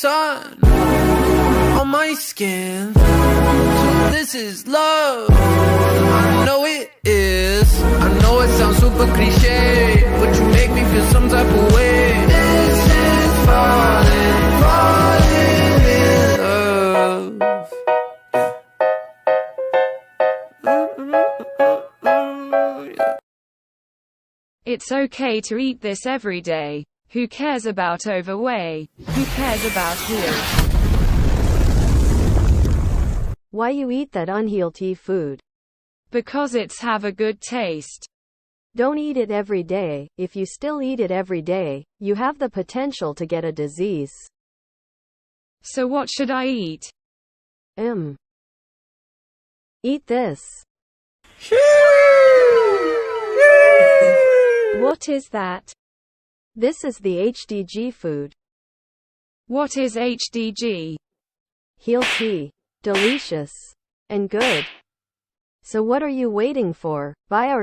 sun on my skin. So this is love. I know it is. I know it sounds super cliche, but you make me feel some type of way. This is falling, falling in love. It's okay to eat this every day. Who cares about overweight? Who cares about health? Why you eat that unhealthy food? Because it's have a good taste. Don't eat it every day. If you still eat it every day, you have the potential to get a disease. So what should I eat? Eat this. What is that? This is the HDG food. What is HDG? Healthy, delicious, and good. So what are you waiting for? Buy our